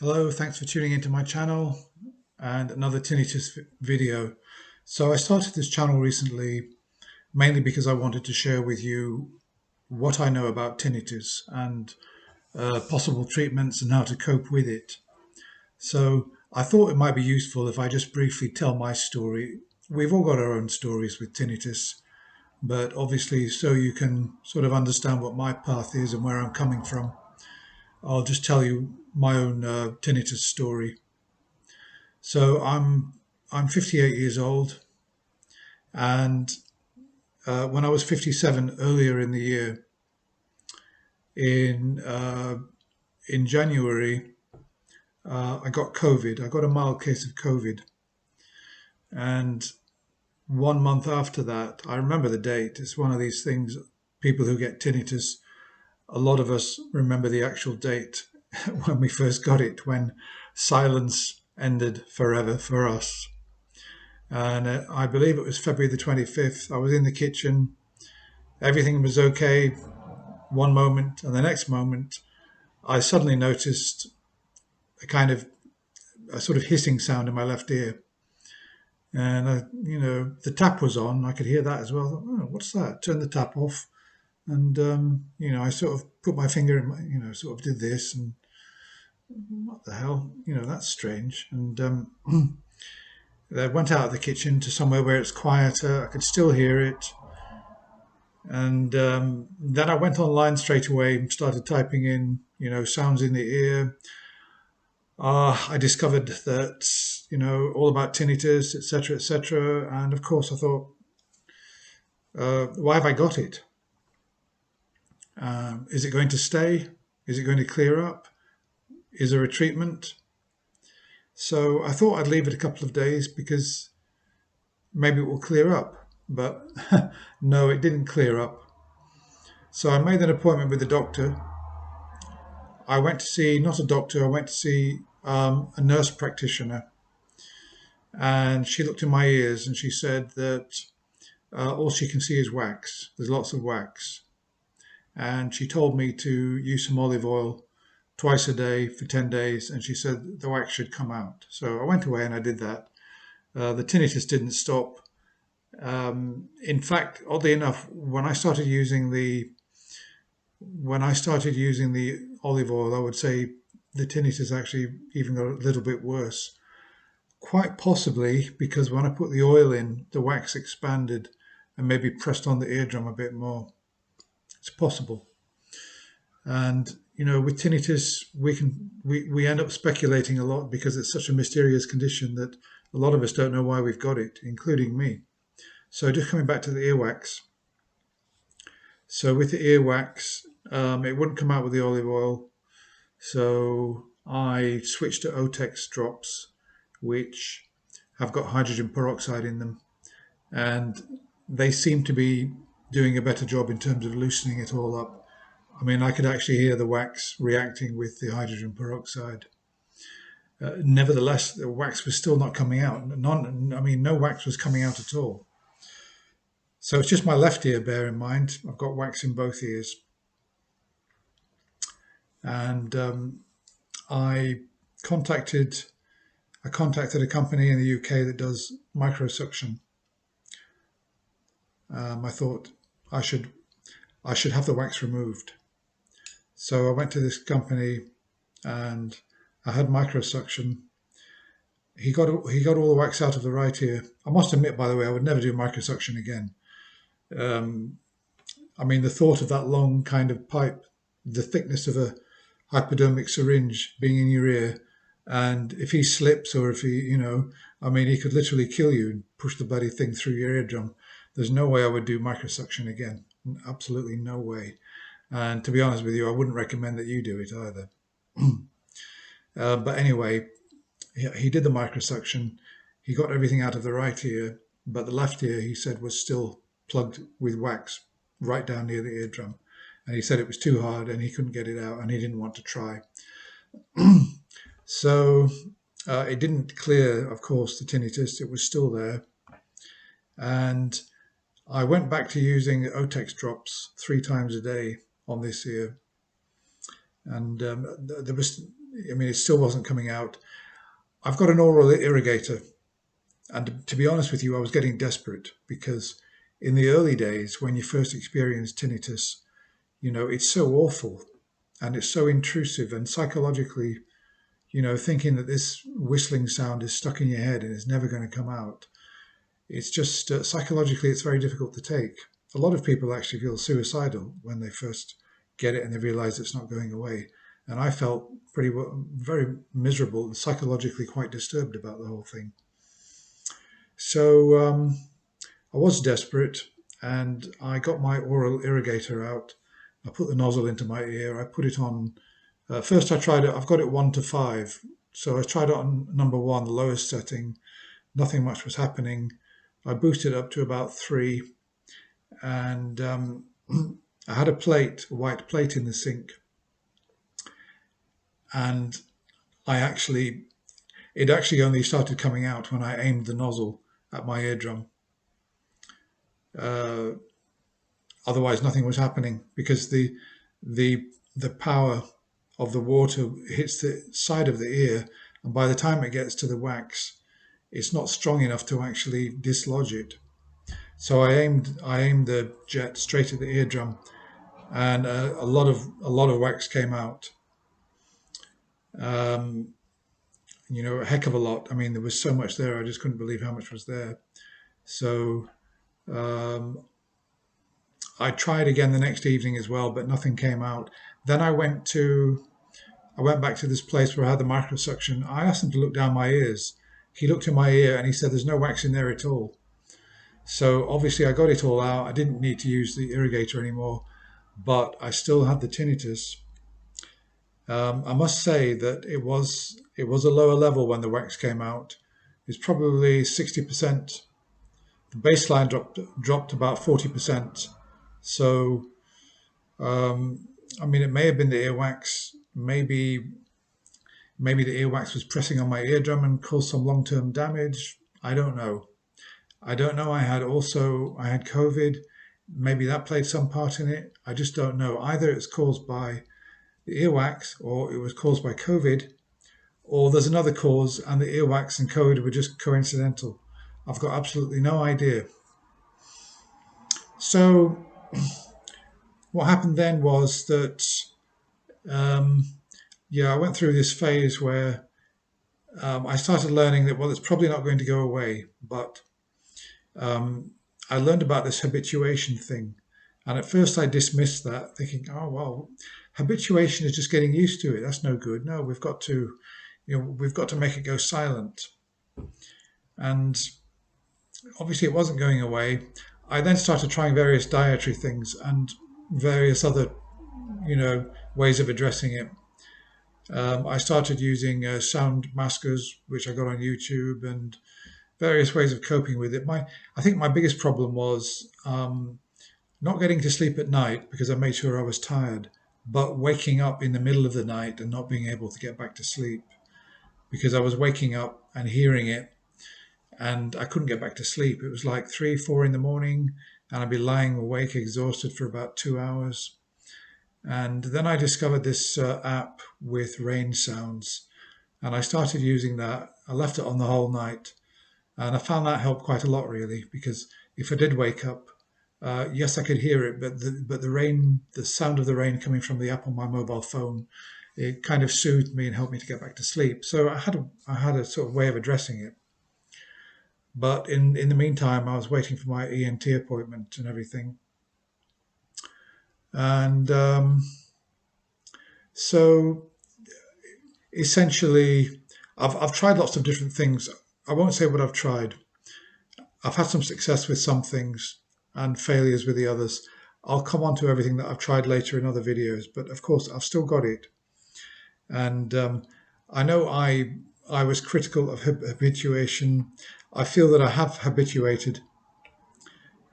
Hello, thanks for tuning into my channel and another tinnitus video. So I started this channel recently mainly because I wanted to share with you what I know about tinnitus and possible treatments and how to cope with it. So I thought it might be useful if I just briefly tell my story. We've all got our own stories with tinnitus, but obviously so you can sort of understand what my path is and where I'm coming from, I'll just tell you my own tinnitus story. So I'm 58 years old, and when I was 57 earlier in the year, in uh, in January, I got COVID. I got a mild case of COVID, and 1 month after that, I remember the date. It's one of these things. People who get tinnitus, a lot of us remember the actual date when we first got it, when silence ended forever for us. And I believe it was February the 25th. I was in the kitchen. Everything was okay one moment, and the next moment, I suddenly noticed a kind of a sort of hissing sound in my left ear. And, the tap was on. I could hear that as well. I thought, oh, what's that? Turned the tap off. And, I sort of put my finger in my, sort of did this. And what the hell? That's strange. And I went out of the kitchen to somewhere where it's quieter. I could still hear it. And then I went online straight away and started typing in, sounds in the ear. I discovered that, all about tinnitus, etc., etc. And of course, I thought, why have I got it? Is it going to stay? Is it going to clear up? Is there a treatment? So I thought I'd leave it a couple of days because maybe it will clear up. But no, it didn't clear up. So I made an appointment with the doctor. I went to see, not a doctor, I went to see a nurse practitioner. And she looked in my ears and she said that all she can see is wax. There's lots of wax. And she told me to use some olive oil twice a day for 10 days. And she said the wax should come out. So I went away and I did that. The tinnitus didn't stop. In fact, oddly enough, when I started using the olive oil, I would say the tinnitus actually even got a little bit worse. Quite possibly because when I put the oil in, the wax expanded and maybe pressed on the eardrum a bit more. It's possible. And with tinnitus, we end up speculating a lot because it's such a mysterious condition that a lot of us don't know why we've got it, including me. So just coming back to the earwax. So with the earwax, it wouldn't come out with the olive oil. So I switched to Otex drops, which have got hydrogen peroxide in them, and they seem to be doing a better job in terms of loosening it all up. I mean, I could actually hear the wax reacting with the hydrogen peroxide. Nevertheless, the wax was still not coming out. No wax was coming out at all. So it's just my left ear, bear in mind. I've got wax in both ears. And I contacted a company in the UK that does microsuction. I thought I should have the wax removed. So I went to this company and I had microsuction. He got all the wax out of the right ear. I must admit, by the way, I would never do microsuction again. The thought of that long kind of pipe, the thickness of a hypodermic syringe being in your ear, and if he slips or if he could literally kill you and push the bloody thing through your eardrum. There's no way I would do microsuction again. Absolutely no way. And to be honest with you, I wouldn't recommend that you do it either. But anyway, he did the microsuction. He got everything out of the right ear, but the left ear, he said, was still plugged with wax right down near the eardrum. And he said it was too hard and he couldn't get it out and he didn't want to try. So it didn't clear, of course, the tinnitus. It was still there. And I went back to using Otex drops 3 times a day on this ear. And there was I mean, it still wasn't coming out. I've got an oral irrigator, and to be honest with you, I was getting desperate because in the early days, when you first experience tinnitus, it's so awful and it's so intrusive, and psychologically, thinking that this whistling sound is stuck in your head and is never going to come out. It's just psychologically, it's very difficult to take. A lot of people actually feel suicidal when they first get it and they realize it's not going away. And I felt very miserable and psychologically quite disturbed about the whole thing. So I was desperate, and I got my oral irrigator out. I put the nozzle into my ear. I put it on. First, I tried it. I've got it 1 to 5. So I tried it on number 1, the lowest setting. Nothing much was happening. I boosted up to about 3, and I had a white plate in the sink, and it actually only started coming out when I aimed the nozzle at my eardrum. Uh, Otherwise, nothing was happening because the power of the water hits the side of the ear, and by the time it gets to the wax, it's not strong enough to actually dislodge it. So I aimed the jet straight at the eardrum, and a lot of wax came out. Um, a heck of a lot. I mean, there was so much there. I just couldn't believe how much was there. So um, I tried again the next evening as well, but nothing came out. Then I went back to this place where I had the microsuction. I asked him to look down my ears. He looked in my ear and he said, "There's no wax in there at all." So obviously I got it all out. I didn't need to use the irrigator anymore, but I still had the tinnitus. I must say that it was a lower level when the wax came out. It's probably 60%. The baseline dropped about 40%. So I mean, it may have been the earwax. Maybe the earwax was pressing on my eardrum and caused some long-term damage. I don't know. I don't know. I had COVID. Maybe that played some part in it. I just don't know. Either it's caused by the earwax or it was caused by COVID, or there's another cause and the earwax and COVID were just coincidental. I've got absolutely no idea. So what happened then was that, um, yeah, I went through this phase where I started learning that, well, it's probably not going to go away, but um, I learned about this habituation thing. And at first I dismissed that, thinking, oh, well, habituation is just getting used to it. That's no good. No, we've got to make it go silent. And obviously it wasn't going away. I then started trying various dietary things and various other, ways of addressing it. I started using sound maskers, which I got on YouTube, and various ways of coping with it. I think my biggest problem was not getting to sleep at night because I made sure I was tired, but waking up in the middle of the night and not being able to get back to sleep because I was waking up and hearing it and I couldn't get back to sleep. It was like 3, 4 in the morning, and I'd be lying awake, exhausted for about 2 hours. And then I discovered this app with rain sounds, and I started using that. I left it on the whole night, and I found that helped quite a lot, really, because if I did wake up, yes, I could hear it, but the rain, the sound of the rain coming from the app on my mobile phone, it kind of soothed me and helped me to get back to sleep. So I had a sort of way of addressing it. But in the meantime, I was waiting for my ENT appointment and everything. And so essentially, I've tried lots of different things. I won't say what I've tried. I've had some success with some things and failures with the others. I'll come on to everything that I've tried later in other videos, but of course, I've still got it. And I know I was critical of habituation. I feel that I have habituated,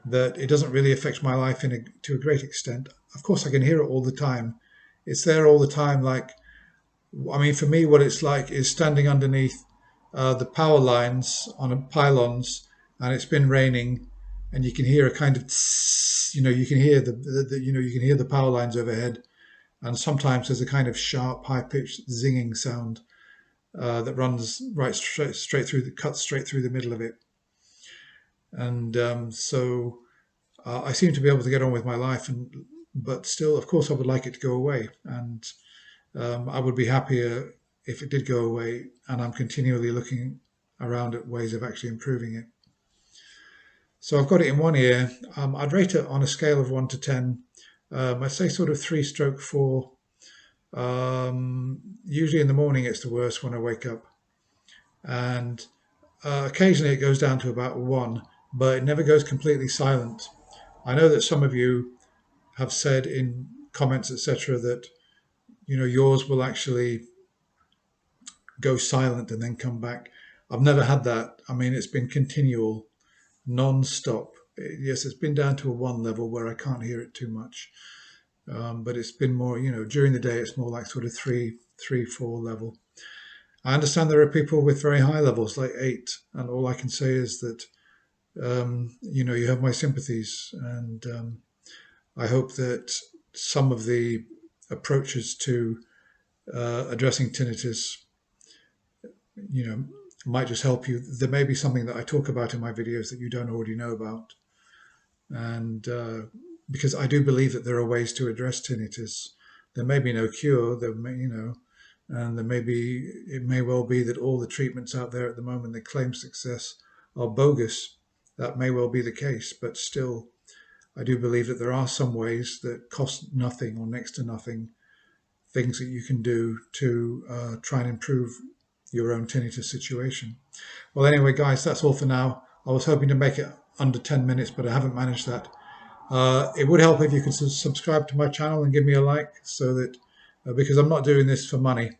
that it doesn't really affect my life to a great extent. Of course, I can hear it all the time. It's there all the time. I mean, for me, what it's like is standing underneath the power lines on pylons, and it's been raining, and you can hear a kind of, tss, you can hear you can hear the power lines overhead, and sometimes there's a kind of sharp, high-pitched zinging sound that runs right straight through cuts straight through the middle of it. And so I seem to be able to get on with my life, but still, of course, I would like it to go away, and I would be happier if it did go away. And I'm continually looking around at ways of actually improving it. So I've got it in one ear. I'd rate it on a scale of 1 to 10. I'd say sort of 3/4. Usually in the morning it's the worst when I wake up, and occasionally it goes down to about 1, but it never goes completely silent. I know that some of you have said in comments, etc., that yours will actually go silent and then come back. I've never had that. I mean, it's been continual, non-stop. Yes, it's been down to a 1 level where I can't hear it too much, but it's been more, during the day it's more like sort of 3, 4 level. I understand there are people with very high levels, like 8, and all I can say is that you have my sympathies, and I hope that some of the approaches to addressing tinnitus, might just help you. There may be something that I talk about in my videos that you don't already know about, and because I do believe that there are ways to address tinnitus. There may be no cure. And it may well be that all the treatments out there at the moment that claim success are bogus. That may well be the case, but still, I do believe that there are some ways that cost nothing or next to nothing, things that you can do to try and improve your own tinnitus situation. Well, anyway, guys, that's all for now. I was hoping to make it under 10 minutes, but I haven't managed that. It would help if you could subscribe to my channel and give me a like, so that because I'm not doing this for money.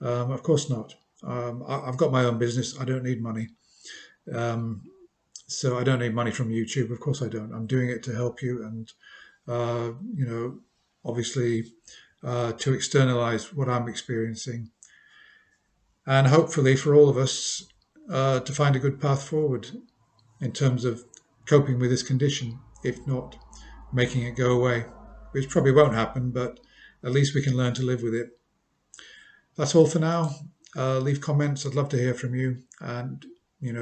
Of course not. I've got my own business. I don't need money. So I don't need money from YouTube. Of course I don't. I'm doing it to help you, and obviously to externalize what I'm experiencing, and hopefully for all of us to find a good path forward in terms of coping with this condition, if not making it go away, which probably won't happen, but at least we can learn to live with it. That's all for now. Leave comments. I'd love to hear from you, and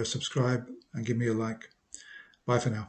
subscribe and give me a like. Bye for now.